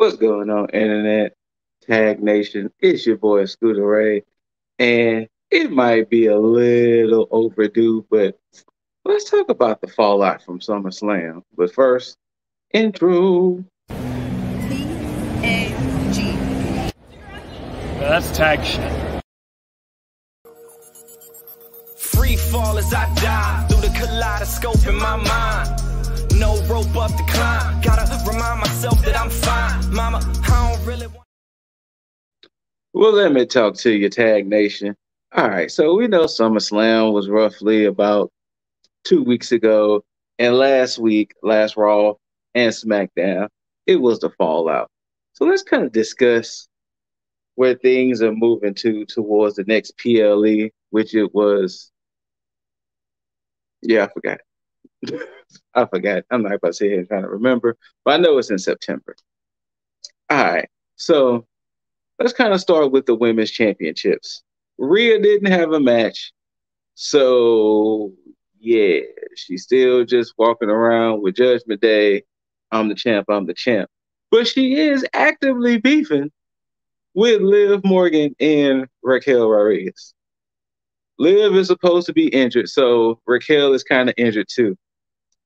What's going on, Internet? Tag Nation? It's your boy ScooterRay, and it might be a little overdue, but let's talk about the fallout from SummerSlam. But first, intro. T.A.G. That's tag shit. Free fall as I die through the kaleidoscope in my mind. No rope up to climb. Gotta remind myself that I'm fine. Mama, I don't really want. Well, let me talk to you, Tag Nation. All right, so we know SummerSlam was roughly about 2 weeks ago, and last week, last Raw and SmackDown, it was the fallout. So let's kind of discuss where things are moving towards the next PLE, which it was. Yeah, I forgot. I forgot. I'm not about to sit here and trying to remember, but I know it's in September. All right, so let's kind of start with the women's championships. Rhea didn't have a match, so yeah, she's still just walking around with Judgment Day. I'm the champ. I'm the champ. But she is actively beefing with Liv Morgan and Raquel Rodriguez. Liv is supposed to be injured, so Raquel is kind of injured too.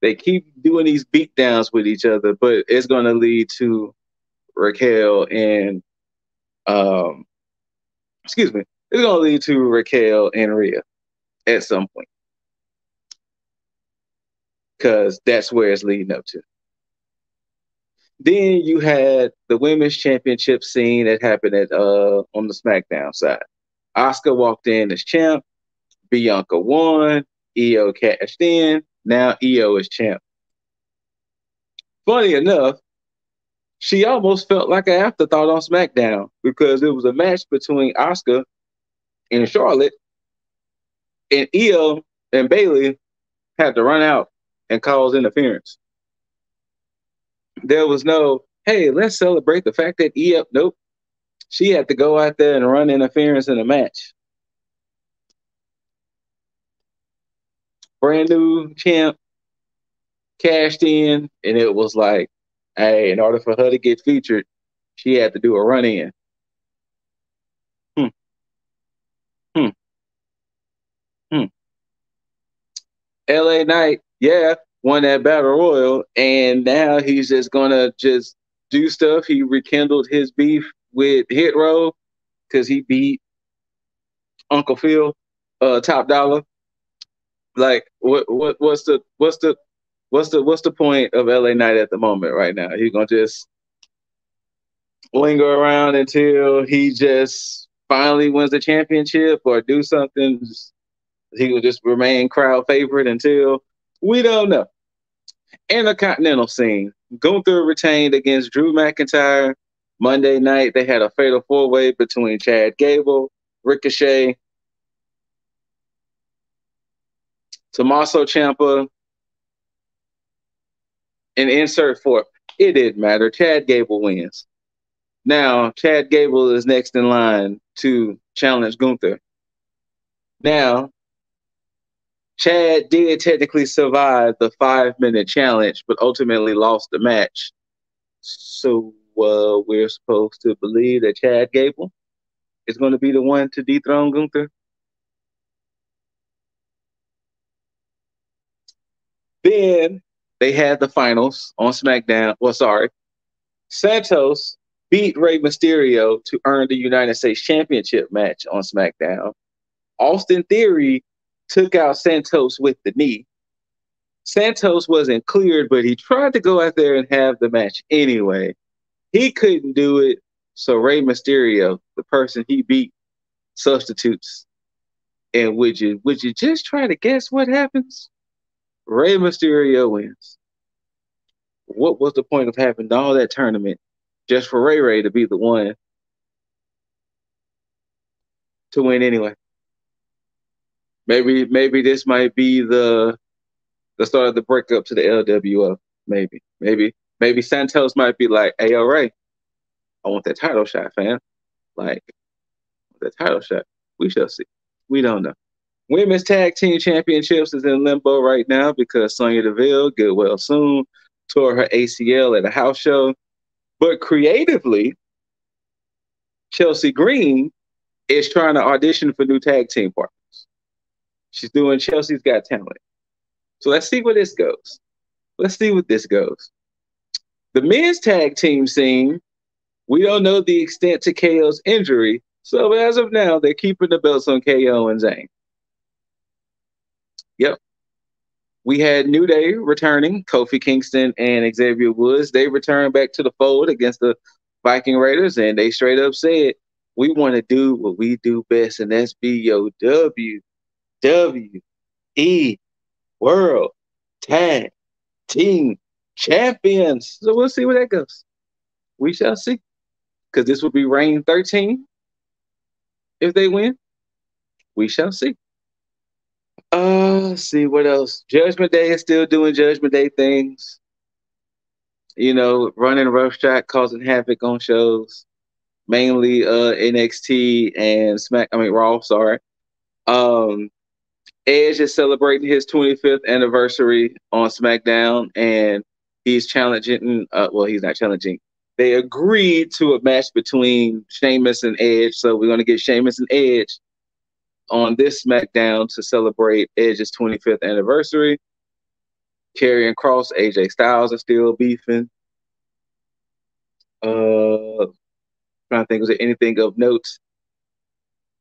They keep doing these beatdowns with each other, but it's going to lead to Raquel and excuse me, it's going to lead to Raquel and Rhea at some point, because that's where it's leading up to. Then you had the women's championship scene that happened at on the SmackDown side. Asuka walked in as champ. Bianca won. Io cashed in. Now Io is champ. Funny enough, she almost felt like an afterthought on SmackDown because it was a match between Asuka and Charlotte, and Io and Bayley had to run out and cause interference. There was no, hey, let's celebrate the fact that Io, nope. She had to go out there and run interference in a match. Brand new champ cashed in, and it was like, hey, in order for her to get featured, she had to do a run in. LA Knight, yeah, won that battle royal, and now he's just gonna just do stuff. He rekindled his beef with Hit Row because he beat Uncle Phil, Top Dollar. Like, what's the point of LA Knight at the moment right now? He's gonna just linger around until he just finally wins the championship or do something. He will just remain crowd favorite until we don't know. In the Continental scene, Gunther retained against Drew McIntyre. Monday night, they had a fatal four-way between Chad Gable, Ricochet, Tommaso Ciampa, and insert four. It didn't matter. Chad Gable wins. Now, Chad Gable is next in line to challenge Gunther. Now, Chad did technically survive the 5-minute challenge, but ultimately lost the match. So we're supposed to believe that Chad Gable is going to be the one to dethrone Gunther. Then they had the finals on SmackDown. Well, sorry. Santos beat Rey Mysterio to earn the United States Championship match on SmackDown. Austin Theory took out Santos with the knee. Santos wasn't cleared, but he tried to go out there and have the match anyway. He couldn't do it, so Rey Mysterio, the person he beat, substitutes. And would you just try to guess what happens? Rey Mysterio wins. What was the point of having all that tournament just for Ray to be the one to win anyway? Maybe this might be the start of the breakup to the LWO. Maybe Santos might be like, hey, all right, I want that title shot, fam. Like, that title shot. We shall see. We don't know. Women's Tag Team Championships is in limbo right now because Sonya Deville, get well soon, tore her ACL at a house show. But creatively, Chelsea Green is trying to audition for new tag team partners. She's doing Chelsea's Got Talent. So let's see where this goes. Let's see what this goes. The men's tag team scene, we don't know the extent to KO's injury. So as of now, they're keeping the belts on KO and Zayn. Yep. We had New Day returning, Kofi Kingston and Xavier Woods. They returned back to the fold against the Viking Raiders, and they straight up said, we want to do what we do best, and that's be your WWE World Tag Team Champions. So we'll see where that goes. We shall see. Because this will be reign 13 if they win. We shall see. Let's see what else. Judgment Day is still doing Judgment Day things. You know, running roughshod, causing havoc on shows. Mainly NXT and Raw, sorry. Edge is celebrating his 25th anniversary on SmackDown, and he's challenging, he's not challenging. They agreed to a match between Sheamus and Edge, so we're going to get Sheamus and Edge on this SmackDown to celebrate Edge's 25th anniversary. Karrion Kross, AJ Styles are still beefing. Trying to think, was there anything of note?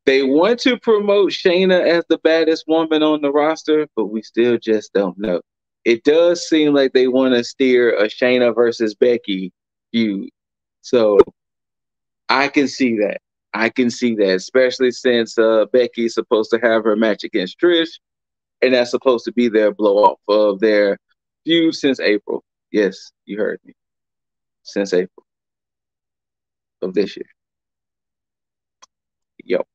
They want to promote Shayna as the baddest woman on the roster, but we still just don't know. It does seem like they want to steer a Shayna versus Becky feud. So I can see that. Especially since Becky's supposed to have her match against Trish, and that's supposed to be their blow-off of their feud since April. Yes, you heard me. Since April of this year. Yo.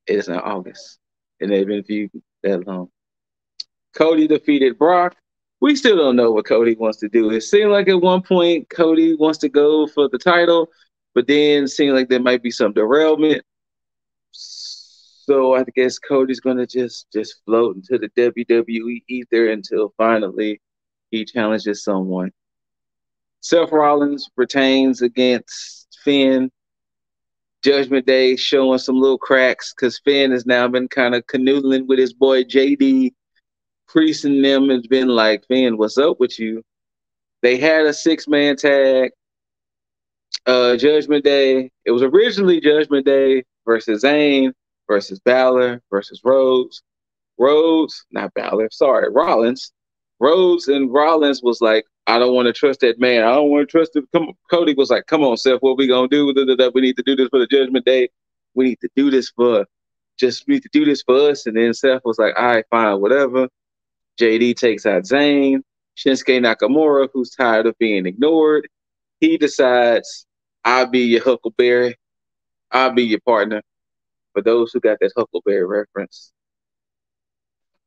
It is now August, and they've been feuding that long. Cody defeated Brock. We still don't know what Cody wants to do. It seemed like at one point Cody wants to go for the title, but then it seemed like there might be some derailment. So I guess Cody's going to just float into the WWE ether until finally he challenges someone. Seth Rollins retains against Finn. Judgment Day showing some little cracks because Finn has now been kind of canoodling with his boy JD. Priest and them has been like, Finn, what's up with you? They had a 6-man tag. Judgment Day. It was originally Judgment Day versus Zayn versus Balor versus Rhodes. Rollins. Rhodes and Rollins was like, I don't want to trust that man. I don't want to trust him. Cody was like, come on, Seth, what we going to do? We need to do this for the Judgment Day. We need to do this for us. And then Seth was like, all right, fine, whatever. JD takes out Zayn. Shinsuke Nakamura, who's tired of being ignored, he decides, I'll be your Huckleberry. I'll be your partner. For those who got that Huckleberry reference,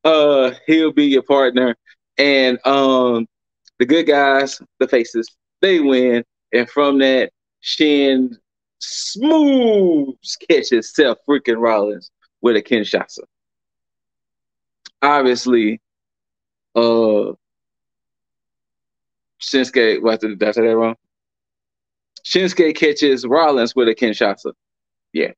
he'll be your partner. And the good guys, the faces, they win. And from that, Shin smooth catches Seth freaking Rollins with a Kinshasa. Obviously, Shinsuke, did I say that wrong? Shinsuke catches Rollins with a Kinshasa. Yeah.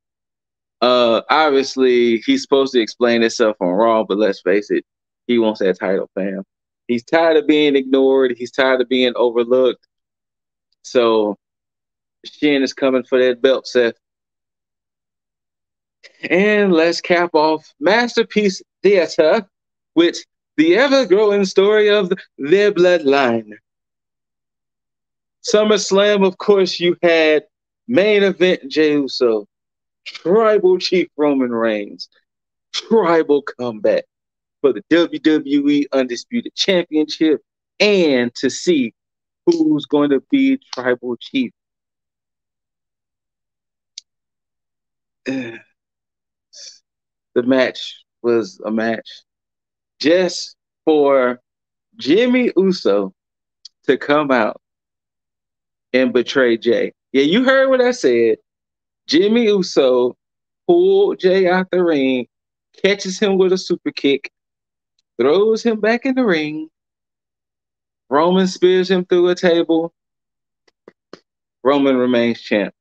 Obviously, he's supposed to explain himself on Raw, but let's face it, he wants that title, fam. He's tired of being ignored. He's tired of being overlooked. So Shin is coming for that belt, Seth. And let's cap off Masterpiece Theater with the ever-growing story of their bloodline. SummerSlam, of course, you had main event Jey Uso, Tribal Chief Roman Reigns, tribal comeback for the WWE Undisputed Championship, and to see who's going to be Tribal Chief. The match was a match just for Jimmy Uso to come out and betray Jey. Yeah, you heard what I said. Jimmy Uso pulled Jey out the ring, catches him with a super kick, throws him back in the ring. Roman spears him through a table. Roman remains champ.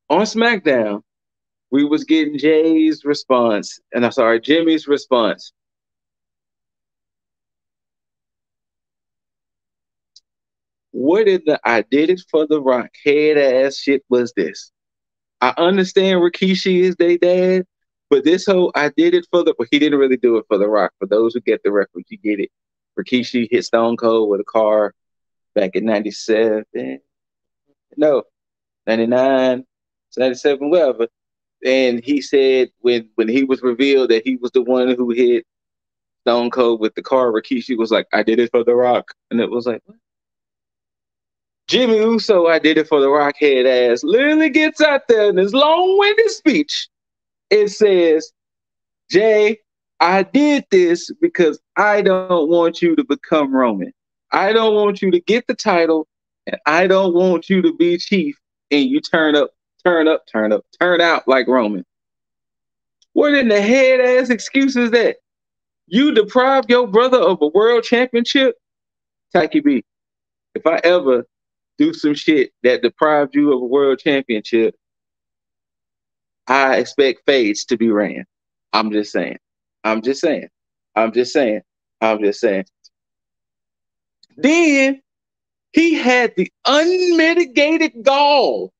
On SmackDown, we was getting Jimmy's response. What in the I did it for the Rock head ass shit was this? I understand Rikishi is their dad, but this whole I did it for the he didn't really do it for the Rock. For those who get the reference, you get it. Rikishi hit Stone Cold with a car back in 97. No, 99, 97, whatever. And he said when he was revealed that he was the one who hit Stone Cold with the car, Rikishi was like, I did it for the Rock. And it was like, what? Jimmy Uso, I did it for the Rock head ass, literally gets out there in his long-winded speech. It says, Jay, I did this because I don't want you to become Roman. I don't want you to get the title, and I don't want you to be chief, and you turn out like Roman. What in the head ass excuse is that? You deprived your brother of a world championship? Taki B, if I ever do some shit that deprived you of a world championship, I expect fades to be ran. I'm just saying. I'm just saying. I'm just saying. I'm just saying. Then he had the unmitigated gall,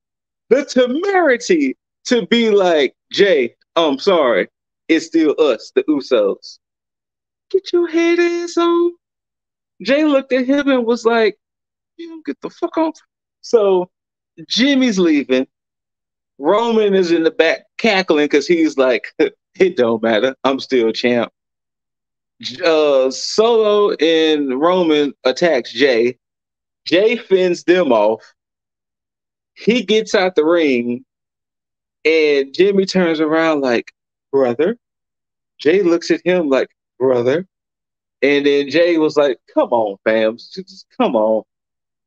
the temerity to be like, Jay, I'm sorry. It's still us, the Usos. Get your head ass on. Jay looked at him and was like, you get the fuck off. So Jimmy's leaving. Roman is in the back cackling because he's like, it don't matter. I'm still champ. Solo and Roman attacks Jay. Jay fends them off. He gets out the ring, and Jimmy turns around like, brother. Jay looks at him like, brother. And then Jay was like, come on, fam. Just come on.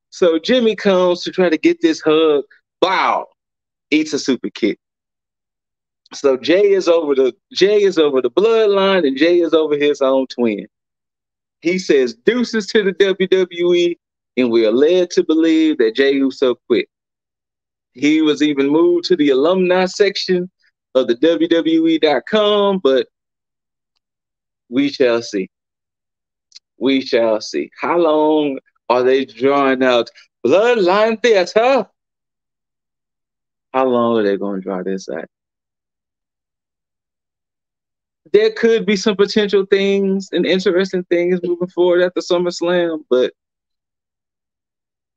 So Jimmy comes to try to get this hug. Wow. Eats a super kick. So Jay is over the bloodline, and Jay is over his own twin. He says deuces to the WWE, and we are led to believe that Jey Uso quit. He was even moved to the alumni section of the WWE.com, but we shall see. We shall see. How long are they drawing out Bloodline Theater? How long are they going to draw this out? There could be some potential things and interesting things moving forward at the SummerSlam, but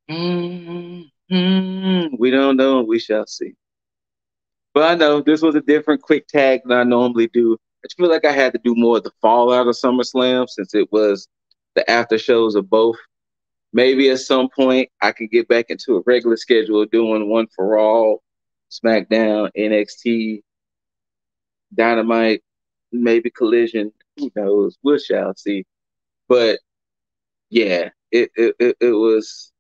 we don't know. We shall see. But I know this was a different quick tag than I normally do. I just feel like I had to do more of the fallout of SummerSlam since it was the after shows of both. Maybe at some point I could get back into a regular schedule of doing one for all, SmackDown, NXT, Dynamite, maybe Collision. Who knows? We shall see. But yeah, it was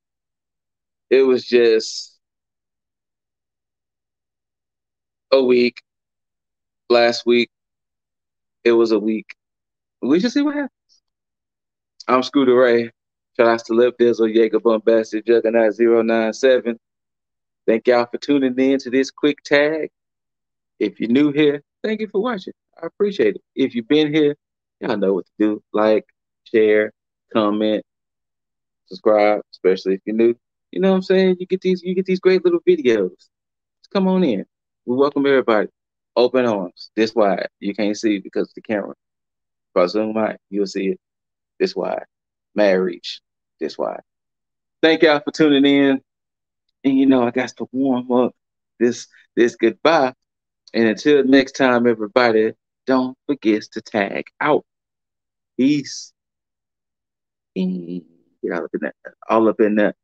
just a week. Last week, it was a week. We should see what happens. I'm ScooterRay. Shout out to Lip Dizzle, Jaeger Bombastic, Juggernaut 097. Thank y'all for tuning in to this quick tag. If you're new here, thank you for watching. I appreciate it. If you've been here, y'all know what to do. Like, share, comment, subscribe, especially if you're new. You know what I'm saying? You get these great little videos. Just come on in. We welcome everybody. Open arms. This wide. You can't see because of the camera. If I zoom out, you'll see it. This wide. Mad reach. This wide. Thank y'all for tuning in. And I got to warm up this goodbye. And until next time, everybody, don't forget to tag out. Peace. Get all up in that.